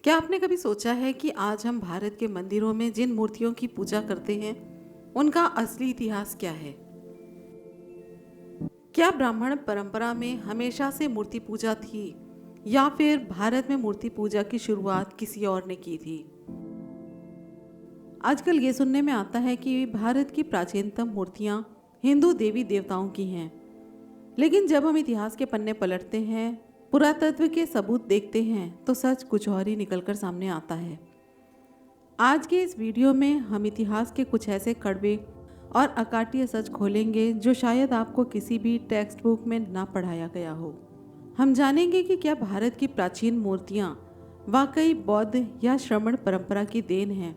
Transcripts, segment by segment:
क्या आपने कभी सोचा है कि आज हम भारत के मंदिरों में जिन मूर्तियों की पूजा करते हैं उनका असली इतिहास क्या है? क्या ब्राह्मण परंपरा में हमेशा से मूर्ति पूजा थी या फिर भारत में मूर्ति पूजा की शुरुआत किसी और ने की थी? आजकल ये सुनने में आता है कि भारत की प्राचीनतम मूर्तियां हिंदू देवी देवताओं की हैं, लेकिन जब हम इतिहास के पन्ने पलटते हैं, पुरातत्व के सबूत देखते हैं, तो सच कुछ और ही निकलकर सामने आता है। आज के इस वीडियो में हम इतिहास के कुछ ऐसे कड़वे और अकाट्य सच खोलेंगे जो शायद आपको किसी भी टेक्स्ट बुक में ना पढ़ाया गया हो। हम जानेंगे कि क्या भारत की प्राचीन मूर्तियाँ वाकई बौद्ध या श्रमण परंपरा की देन हैं।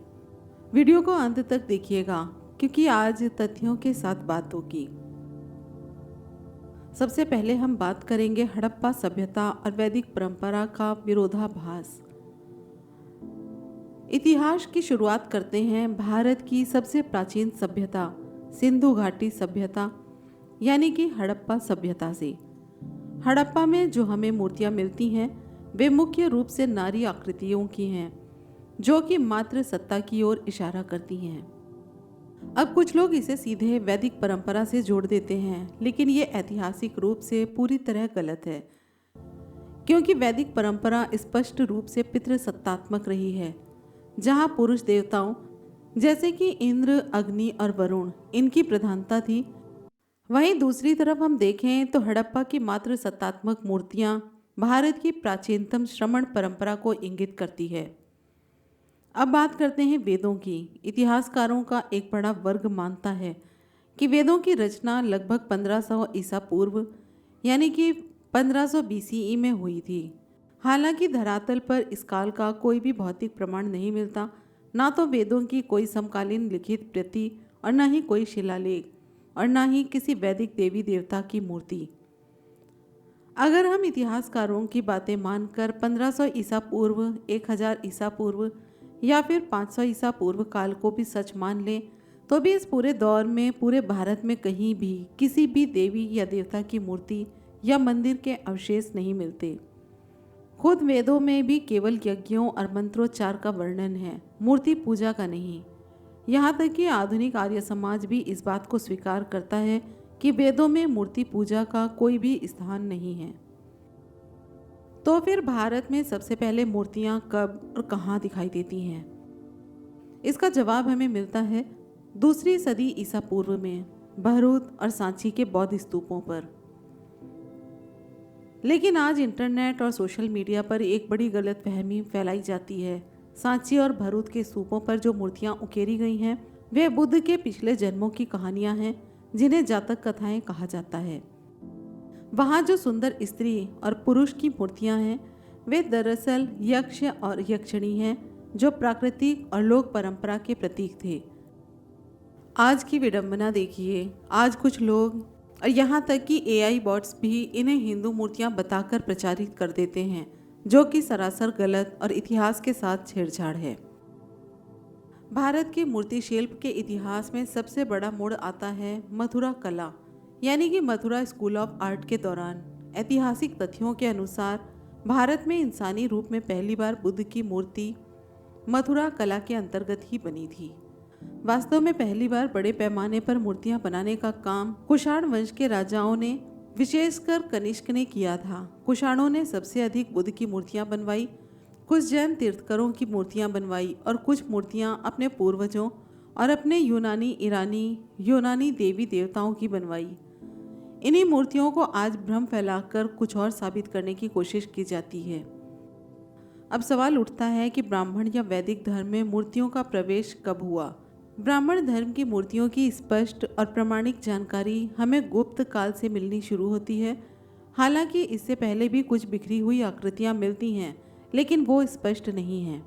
वीडियो को अंत तक देखिएगा क्योंकि आज तथ्यों के साथ बात होगी। सबसे पहले हम बात करेंगे हड़प्पा सभ्यता और वैदिक परंपरा का विरोधाभास। इतिहास की शुरुआत करते हैं भारत की सबसे प्राचीन सभ्यता सिंधु घाटी सभ्यता यानी कि हड़प्पा सभ्यता से। हड़प्पा में जो हमें मूर्तियां मिलती हैं वे मुख्य रूप से नारी आकृतियों की हैं जो कि मात्र सत्ता की ओर इशारा करती हैं। अब कुछ लोग इसे सीधे वैदिक परंपरा से जोड़ देते हैं, लेकिन ये ऐतिहासिक रूप से पूरी तरह गलत है क्योंकि वैदिक परंपरा स्पष्ट रूप से पितृसत्तात्मक रही है, जहाँ पुरुष देवताओं जैसे कि इंद्र, अग्नि और वरुण इनकी प्रधानता थी। वहीं दूसरी तरफ हम देखें तो हड़प्पा की मात्र सत्तात्मक मूर्तियां भारत की प्राचीनतम श्रमण परंपरा को इंगित करती है। अब बात करते हैं वेदों की। इतिहासकारों का एक बड़ा वर्ग मानता है कि वेदों की रचना लगभग 1500 ईसा पूर्व यानी कि 1500 बीसीई में हुई थी। हालांकि धरातल पर इस काल का कोई भी भौतिक प्रमाण नहीं मिलता, ना तो वेदों की कोई समकालीन लिखित प्रति और न ही कोई शिलालेख और न ही किसी वैदिक देवी देवता की मूर्ति। अगर हम इतिहासकारों की बातें मानकर 1500 ईसा पूर्व, 1000 ईसा पूर्व या फिर 500 ईसा पूर्व काल को भी सच मान लें तो भी इस पूरे दौर में पूरे भारत में कहीं भी किसी भी देवी या देवता की मूर्ति या मंदिर के अवशेष नहीं मिलते। खुद वेदों में भी केवल यज्ञों और मंत्रोच्चार का वर्णन है, मूर्ति पूजा का नहीं। यहाँ तक कि आधुनिक आर्य समाज भी इस बात को स्वीकार करता है कि वेदों में मूर्ति पूजा का कोई भी स्थान नहीं है। तो फिर भारत में सबसे पहले मूर्तियाँ कब और कहाँ दिखाई देती हैं? इसका जवाब हमें मिलता है 2री सदी ईसा पूर्व में बहरुत और सांची के बौद्ध स्तूपों पर। लेकिन आज इंटरनेट और सोशल मीडिया पर एक बड़ी गलतफहमी फैलाई जाती है। सांची और भरूच के स्तूपों पर जो मूर्तियां उकेरी गई हैं वे बुद्ध के पिछले जन्मों की कहानियां हैं जिन्हें जातक कथाएं कहा जाता है। वहाँ जो सुंदर स्त्री और पुरुष की मूर्तियां हैं वे दरअसल यक्ष और यक्षिणी हैं जो प्राकृतिक और लोक परंपरा के प्रतीक थे। आज की विडंबना देखिए, आज कुछ लोग और यहाँ तक कि एआई बॉट्स भी इन्हें हिंदू मूर्तियाँ बताकर प्रचारित कर देते हैं, जो कि सरासर गलत और इतिहास के साथ छेड़छाड़ है। भारत के मूर्ति शिल्प के इतिहास में सबसे बड़ा मोड़ आता है मथुरा कला यानी कि मथुरा स्कूल ऑफ आर्ट के दौरान। ऐतिहासिक तथ्यों के अनुसार भारत में इंसानी रूप में पहली बार बुद्ध की मूर्ति मथुरा कला के अंतर्गत ही बनी थी। वास्तव में पहली बार बड़े पैमाने पर मूर्तियां बनाने का काम कुषाण वंश के राजाओं ने, विशेषकर कनिष्क ने किया था। कुषाणों ने सबसे अधिक बुद्ध की मूर्तियां बनवाई, कुछ जैन तीर्थकरों की मूर्तियां बनवाई और कुछ मूर्तियां अपने पूर्वजों और अपने यूनानी देवी देवताओं की बनवाई। इन्हीं मूर्तियों को आज भ्रम फैलाकर कुछ और साबित करने की कोशिश की जाती है। अब सवाल उठता है कि ब्राह्मण या वैदिक धर्म में मूर्तियों का प्रवेश कब हुआ? ब्राह्मण धर्म की मूर्तियों की स्पष्ट और प्रमाणिक जानकारी हमें गुप्त काल से मिलनी शुरू होती है। हालांकि इससे पहले भी कुछ बिखरी हुई आकृतियां मिलती हैं, लेकिन वो स्पष्ट नहीं हैं।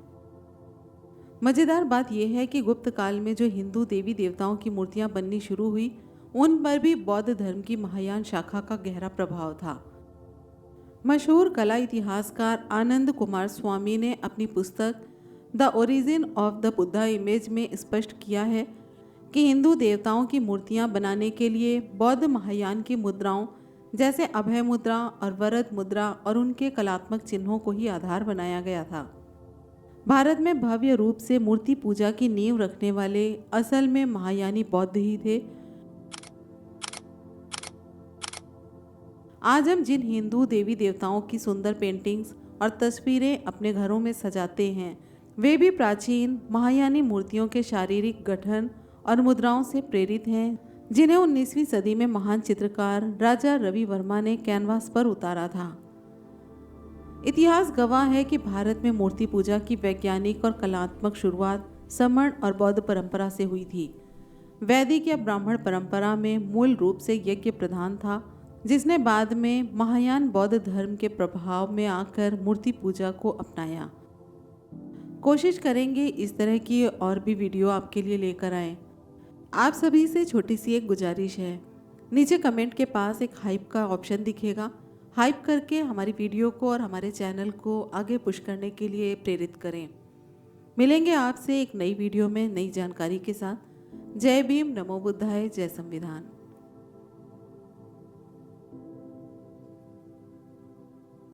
मज़ेदार बात यह है कि गुप्त काल में जो हिंदू देवी देवताओं की मूर्तियां बननी शुरू हुई उन पर भी बौद्ध धर्म की महायान शाखा का गहरा प्रभाव था। मशहूर कला इतिहासकार आनंद कुमार स्वामी ने अपनी पुस्तक the origin of the Buddha image में स्पष्ट किया है कि हिंदू देवताओं की मूर्तियां बनाने के लिए बौद्ध महायान की मुद्राओं जैसे अभय मुद्रा और वरद मुद्रा और उनके कलात्मक चिन्हों को ही आधार बनाया गया था। भारत में भव्य रूप से मूर्ति पूजा की नींव रखने वाले असल में महायानी बौद्ध ही थे। आज हम जिन हिंदू देवी देवताओं की सुंदर पेंटिंग्स और तस्वीरें अपने घरों में सजाते हैं, वे भी प्राचीन महायानी मूर्तियों के शारीरिक गठन और मुद्राओं से प्रेरित हैं, जिन्हें 19वीं सदी में महान चित्रकार राजा रवि वर्मा ने कैनवास पर उतारा था। इतिहास गवाह है कि भारत में मूर्ति पूजा की वैज्ञानिक और कलात्मक शुरुआत समण और बौद्ध परंपरा से हुई थी। वैदिक या ब्राह्मण परंपरा में मूल रूप से यज्ञ प्रधान था, जिसने बाद में महायान बौद्ध धर्म के प्रभाव में आकर मूर्ति पूजा को अपनाया। कोशिश करेंगे इस तरह की और भी वीडियो आपके लिए लेकर आएं। आप सभी से छोटी सी एक गुजारिश है, नीचे कमेंट के पास एक हाइप का ऑप्शन दिखेगा। हाइप करके हमारी वीडियो को और हमारे चैनल को आगे पुश करने के लिए प्रेरित करें। मिलेंगे आपसे एक नई वीडियो में नई जानकारी के साथ। जय भीम, नमो बुद्धाय, जय संविधान।